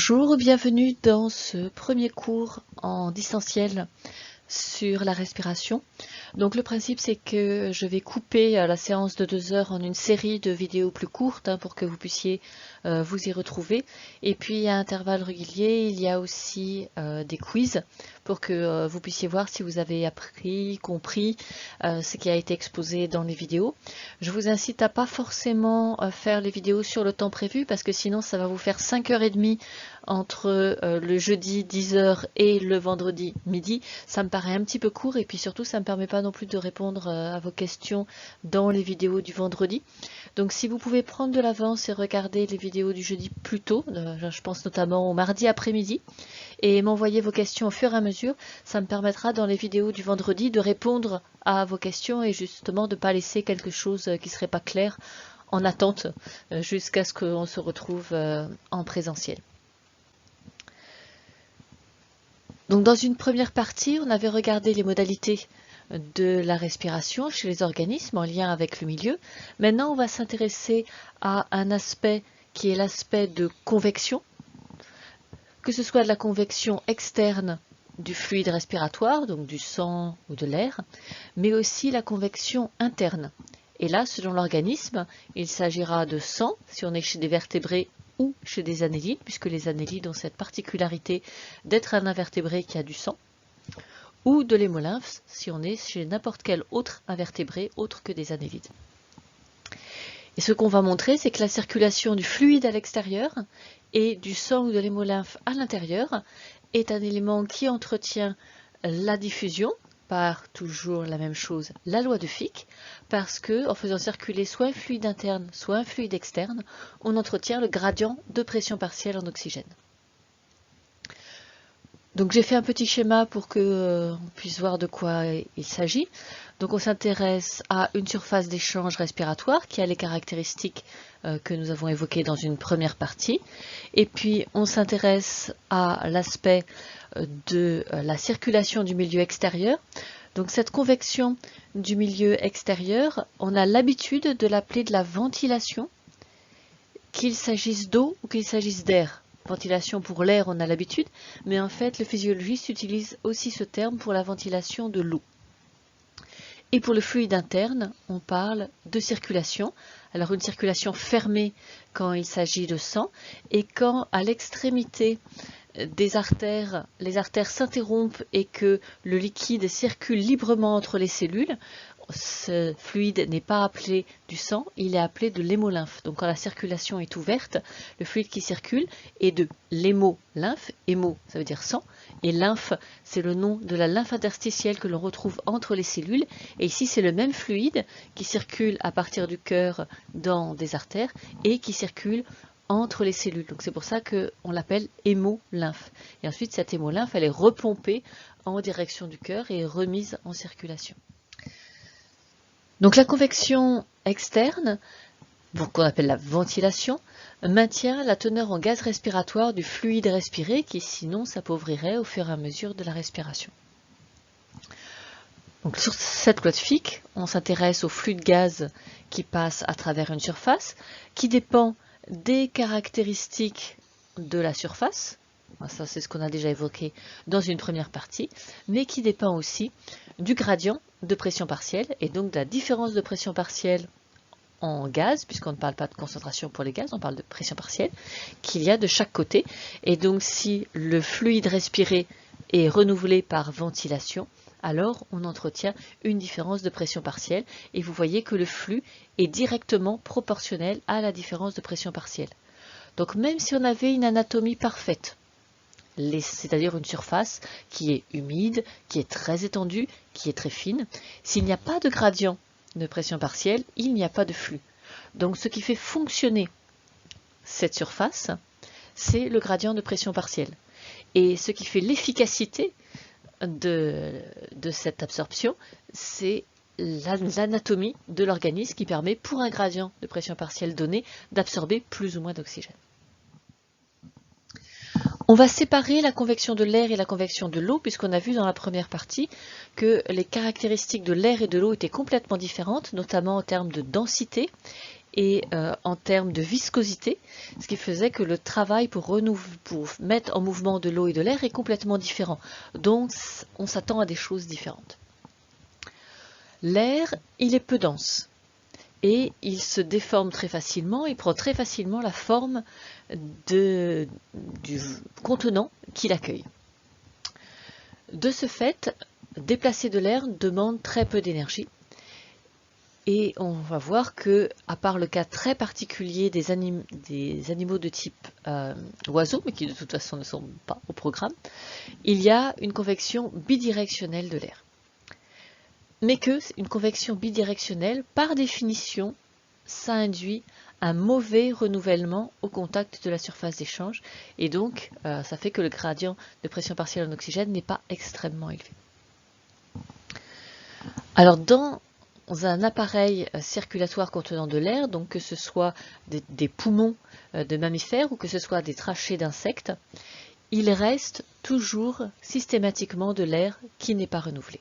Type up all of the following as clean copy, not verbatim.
Bonjour, bienvenue dans ce premier cours en distanciel sur la respiration. Donc le principe c'est que je vais couper la séance de 2 heures en une série de vidéos plus courtes pour que vous puissiez vous y retrouver. Et puis à intervalles réguliers, il y a aussi des quiz pour que vous puissiez voir si vous avez appris, compris ce qui a été exposé dans les vidéos. Je vous incite à pas forcément faire les vidéos sur le temps prévu parce que sinon ça va vous faire 5h30 entre le jeudi 10h et le vendredi midi. Ça me paraît un petit peu court et puis surtout ça ne me permet pas non plus de répondre à vos questions dans les vidéos du vendredi. Donc si vous pouvez prendre de l'avance et regarder les vidéos du jeudi plus tôt, je pense notamment au mardi après-midi, et m'envoyer vos questions au fur et à mesure, ça me permettra dans les vidéos du vendredi de répondre à vos questions et justement de ne pas laisser quelque chose qui ne serait pas clair en attente jusqu'à ce qu'on se retrouve en présentiel. Donc dans une première partie, on avait regardé les modalités de la respiration chez les organismes en lien avec le milieu. Maintenant, on va s'intéresser à un aspect qui est l'aspect de convection, que ce soit de la convection externe du fluide respiratoire, donc du sang ou de l'air, mais aussi la convection interne. Et là, selon l'organisme, il s'agira de sang, si on est chez des vertébrés ou chez des annélides, puisque les annélides ont cette particularité d'être un invertébré qui a du sang, ou de l'hémolymphe, si on est chez n'importe quel autre invertébré autre que des annélides. Et ce qu'on va montrer, c'est que la circulation du fluide à l'extérieur et du sang ou de l'hémolymphe à l'intérieur est un élément qui entretient la diffusion, par toujours la même chose, la loi de Fick, parce que en faisant circuler soit un fluide interne, soit un fluide externe, on entretient le gradient de pression partielle en oxygène. Donc j'ai fait un petit schéma pour que on puisse voir de quoi il s'agit. Donc on s'intéresse à une surface d'échange respiratoire qui a les caractéristiques que nous avons évoquées dans une première partie. Et puis on s'intéresse à l'aspect de la circulation du milieu extérieur. Donc cette convection du milieu extérieur, on a l'habitude de l'appeler de la ventilation, qu'il s'agisse d'eau ou qu'il s'agisse d'air. Ventilation pour l'air, on a l'habitude, mais en fait le physiologiste utilise aussi ce terme pour la ventilation de l'eau. Et pour le fluide interne, on parle de circulation. Alors une circulation fermée quand il s'agit de sang et quand à l'extrémité des artères, les artères s'interrompent et que le liquide circule librement entre les cellules, ce fluide n'est pas appelé du sang, il est appelé de l'hémolymphe. Donc quand la circulation est ouverte, le fluide qui circule est de l'hémolymphe. Hémo, ça veut dire sang, et lymphe, c'est le nom de la lymphe interstitielle que l'on retrouve entre les cellules. Et ici, c'est le même fluide qui circule à partir du cœur dans des artères et qui circule entre les cellules. Donc c'est pour ça qu'on l'appelle hémolymphe. Et ensuite, cette hémolymphe, elle est repompée en direction du cœur et remise en circulation. Donc la convection externe, qu'on appelle la ventilation, maintient la teneur en gaz respiratoire du fluide respiré qui sinon s'appauvrirait au fur et à mesure de la respiration. Donc sur cette loi de Fick, on s'intéresse au flux de gaz qui passe à travers une surface, qui dépend des caractéristiques de la surface, ça c'est ce qu'on a déjà évoqué dans une première partie, mais qui dépend aussi du gradient de pression partielle et donc de la différence de pression partielle en gaz, puisqu'on ne parle pas de concentration pour les gaz, on parle de pression partielle, qu'il y a de chaque côté. Et donc si le fluide respiré est renouvelé par ventilation, alors on entretient une différence de pression partielle et vous voyez que le flux est directement proportionnel à la différence de pression partielle. Donc même si on avait une anatomie parfaite, c'est-à-dire une surface qui est humide, qui est très étendue, qui est très fine, s'il n'y a pas de gradient de pression partielle, il n'y a pas de flux. Donc ce qui fait fonctionner cette surface, c'est le gradient de pression partielle. Et ce qui fait l'efficacité de cette absorption, c'est l'anatomie de l'organisme qui permet, pour un gradient de pression partielle donné, d'absorber plus ou moins d'oxygène. On va séparer la convection de l'air et la convection de l'eau, puisqu'on a vu dans la première partie que les caractéristiques de l'air et de l'eau étaient complètement différentes, notamment en termes de densité et en termes de viscosité, ce qui faisait que le travail pour mettre en mouvement de l'eau et de l'air est complètement différent. Donc on s'attend à des choses différentes. L'air, il est peu dense et il se déforme très facilement, il prend très facilement la forme du contenant qu'il accueille. De ce fait, déplacer de l'air demande très peu d'énergie. Et on va voir que, à part le cas très particulier des animaux de type oiseaux, mais qui de toute façon ne sont pas au programme, il y a une convection bidirectionnelle de l'air. Mais que une convection bidirectionnelle, par définition, ça induit un mauvais renouvellement au contact de la surface d'échange, et donc ça fait que le gradient de pression partielle en oxygène n'est pas extrêmement élevé. Alors dans un appareil circulatoire contenant de l'air, donc que ce soit des poumons de mammifères ou que ce soit des trachées d'insectes, il reste toujours systématiquement de l'air qui n'est pas renouvelé.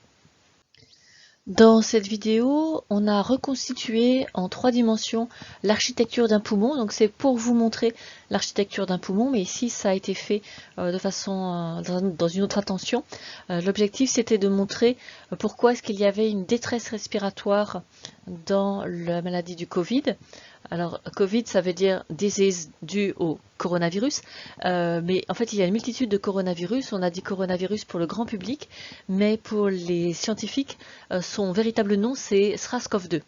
Dans cette vidéo, on a reconstitué en 3 dimensions l'architecture d'un poumon. Donc c'est pour vous montrer l'architecture d'un poumon, mais ici ça a été fait de façon dans une autre intention. L'objectif c'était de montrer pourquoi est-ce qu'il y avait une détresse respiratoire dans la maladie du Covid. Alors, Covid, ça veut dire disease due au coronavirus, mais en fait, il y a une multitude de coronavirus. On a dit coronavirus pour le grand public, mais pour les scientifiques, son véritable nom, c'est SARS-CoV-2.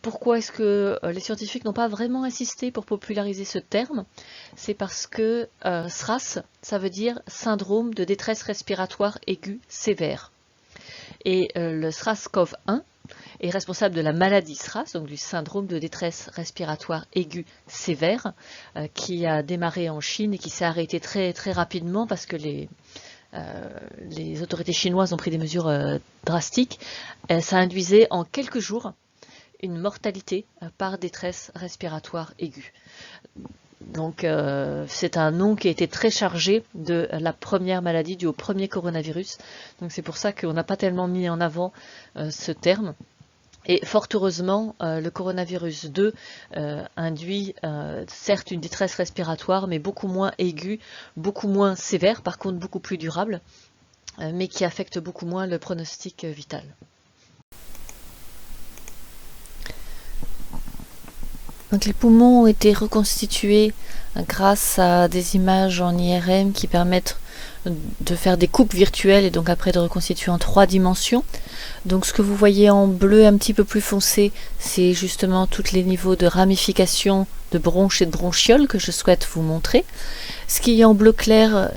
Pourquoi est-ce que les scientifiques n'ont pas vraiment insisté pour populariser ce terme? C'est parce que SRAS, ça veut dire syndrome de détresse respiratoire aiguë sévère. Et le SRAS-CoV-1 est responsable de la maladie SRAS, donc du syndrome de détresse respiratoire aiguë sévère, qui a démarré en Chine et qui s'est arrêté très, très rapidement parce que les autorités chinoises ont pris des mesures drastiques. Ça induisait en quelques jours une mortalité par détresse respiratoire aiguë. Donc c'est un nom qui a été très chargé de la première maladie due au premier coronavirus. Donc c'est pour ça qu'on n'a pas tellement mis en avant ce terme. Et fort heureusement, le coronavirus 2 induit certes une détresse respiratoire, mais beaucoup moins aiguë, beaucoup moins sévère, par contre beaucoup plus durable, mais qui affecte beaucoup moins le pronostic vital. Donc les poumons ont été reconstitués grâce à des images en IRM qui permettent de faire des coupes virtuelles et donc après de reconstituer en 3 dimensions. Donc ce que vous voyez en bleu un petit peu plus foncé, c'est justement tous les niveaux de ramification de bronches et de bronchioles que je souhaite vous montrer. Ce qui est en bleu clair,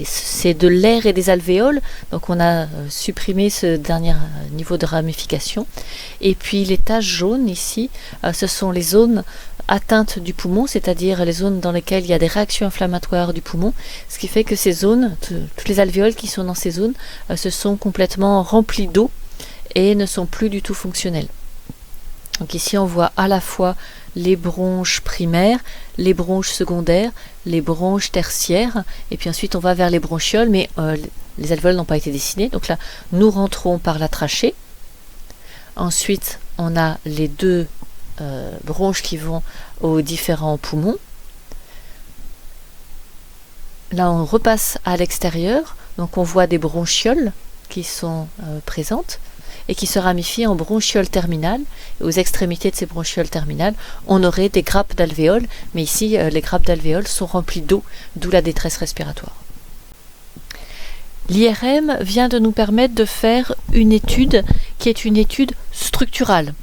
c'est de l'air et des alvéoles, donc on a supprimé ce dernier niveau de ramification. Et puis les taches jaunes ici, ce sont les zones atteintes du poumon, c'est-à-dire les zones dans lesquelles il y a des réactions inflammatoires du poumon, ce qui fait que ces zones, toutes les alvéoles qui sont dans ces zones, se sont complètement remplies d'eau et ne sont plus du tout fonctionnelles. Donc ici on voit à la fois les bronches primaires, les bronches secondaires, les bronches tertiaires, et puis ensuite on va vers les bronchioles, mais les alvéoles n'ont pas été dessinées. Donc là, nous rentrons par la trachée. Ensuite, on a les 2 bronches qui vont aux différents poumons. Là, on repasse à l'extérieur, donc on voit des bronchioles qui sont présentes et qui se ramifient en bronchioles terminales. Et aux extrémités de ces bronchioles terminales, on aurait des grappes d'alvéoles, mais ici, les grappes d'alvéoles sont remplies d'eau, d'où la détresse respiratoire. L'IRM vient de nous permettre de faire une étude qui est une étude structurale,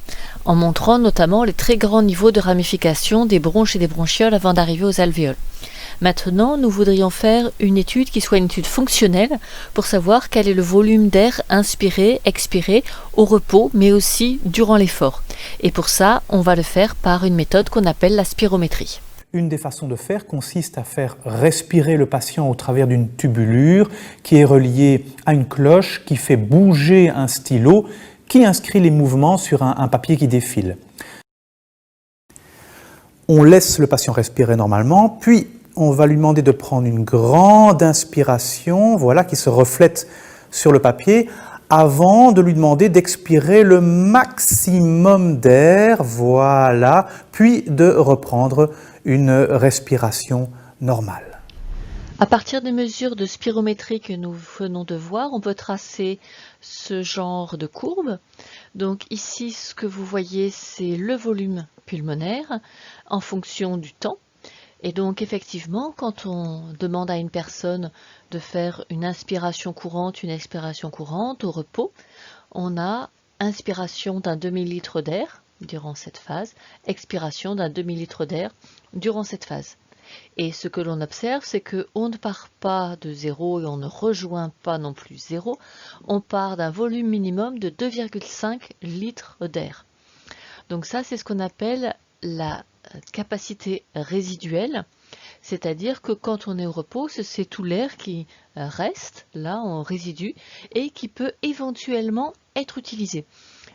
en montrant notamment les très grands niveaux de ramification des bronches et des bronchioles avant d'arriver aux alvéoles. Maintenant, nous voudrions faire une étude qui soit une étude fonctionnelle pour savoir quel est le volume d'air inspiré, expiré au repos, mais aussi durant l'effort. Et pour ça, on va le faire par une méthode qu'on appelle la spirométrie. Une des façons de faire consiste à faire respirer le patient au travers d'une tubulure qui est reliée à une cloche qui fait bouger un stylo qui inscrit les mouvements sur un papier qui défile. On laisse le patient respirer normalement, puis on va lui demander de prendre une grande inspiration, voilà, qui se reflète sur le papier, avant de lui demander d'expirer le maximum d'air, voilà, puis de reprendre une respiration normale. À partir des mesures de spirométrie que nous venons de voir, on peut tracer ce genre de courbe. Donc ici, ce que vous voyez, c'est le volume pulmonaire en fonction du temps. Et donc effectivement, quand on demande à une personne de faire une inspiration courante, une expiration courante au repos, on a inspiration d'un demi-litre d'air durant cette phase, expiration d'un demi-litre d'air durant cette phase. Et ce que l'on observe, c'est qu'on ne part pas de zéro et on ne rejoint pas non plus zéro, on part d'un volume minimum de 2,5 litres d'air. Donc ça, c'est ce qu'on appelle la capacité résiduelle, c'est-à-dire que quand on est au repos, c'est tout l'air qui reste là en résidu et qui peut éventuellement être utilisé.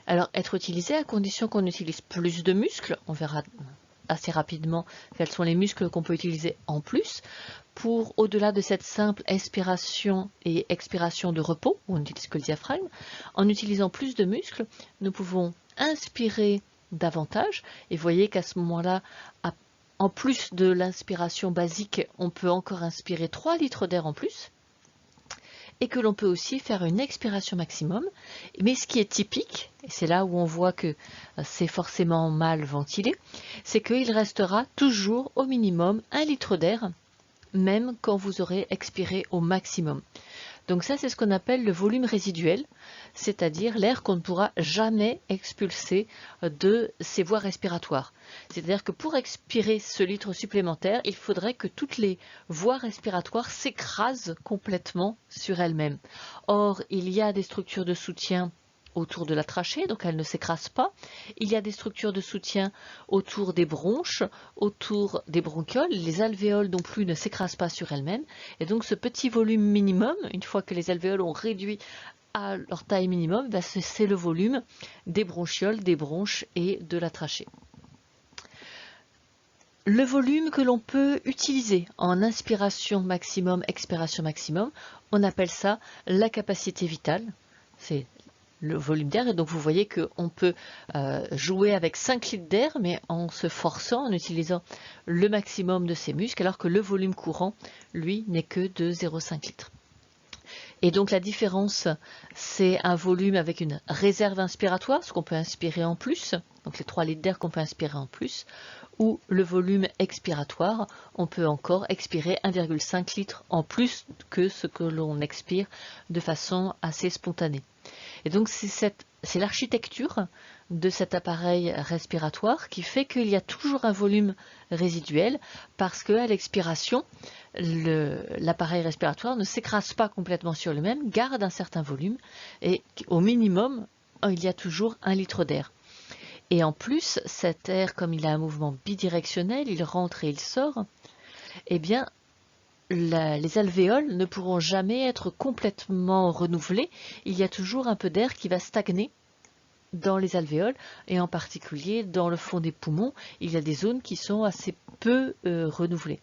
Alors être utilisé à condition qu'on utilise plus de muscles, on verra assez rapidement quels sont les muscles qu'on peut utiliser en plus pour au-delà de cette simple inspiration et expiration de repos, où on n'utilise que le diaphragme. En utilisant plus de muscles, nous pouvons inspirer davantage et vous voyez qu'à ce moment-là, en plus de l'inspiration basique, on peut encore inspirer 3 litres d'air en plus et que l'on peut aussi faire une expiration maximum. Mais ce qui est typique, et c'est là où on voit que c'est forcément mal ventilé, c'est qu'il restera toujours au minimum 1 litre d'air, même quand vous aurez expiré au maximum. Donc ça, c'est ce qu'on appelle le volume résiduel, c'est-à-dire l'air qu'on ne pourra jamais expulser de ses voies respiratoires. C'est-à-dire que pour expirer ce litre supplémentaire, il faudrait que toutes les voies respiratoires s'écrasent complètement sur elles-mêmes. Or, il y a des structures de soutien autour de la trachée, donc elle ne s'écrase pas. Il y a des structures de soutien autour des bronches, autour des bronchioles. Les alvéoles non plus ne s'écrasent pas sur elles-mêmes. Et donc ce petit volume minimum, une fois que les alvéoles ont réduit à leur taille minimum, c'est le volume des bronchioles, des bronches et de la trachée. Le volume que l'on peut utiliser en inspiration maximum, expiration maximum, on appelle ça la capacité vitale. C'est le volume d'air, et donc vous voyez qu'on peut jouer avec 5 litres d'air, mais en se forçant, en utilisant le maximum de ses muscles, alors que le volume courant, lui, n'est que de 0,5 litres. Et donc la différence, c'est un volume avec une réserve inspiratoire, ce qu'on peut inspirer en plus, donc les 3 litres d'air qu'on peut inspirer en plus, ou le volume expiratoire, on peut encore expirer 1,5 litre en plus que ce que l'on expire de façon assez spontanée. Et donc c'est l'architecture de cet appareil respiratoire qui fait qu'il y a toujours un volume résiduel parce qu'à l'expiration, l'appareil respiratoire ne s'écrase pas complètement sur lui-même, garde un certain volume et au minimum, il y a toujours 1 litre d'air. Et en plus, cet air, comme il a un mouvement bidirectionnel, il rentre et il sort, eh bien, les alvéoles ne pourront jamais être complètement renouvelées. Il y a toujours un peu d'air qui va stagner dans les alvéoles et en particulier dans le fond des poumons. Il y a des zones qui sont assez peu renouvelées.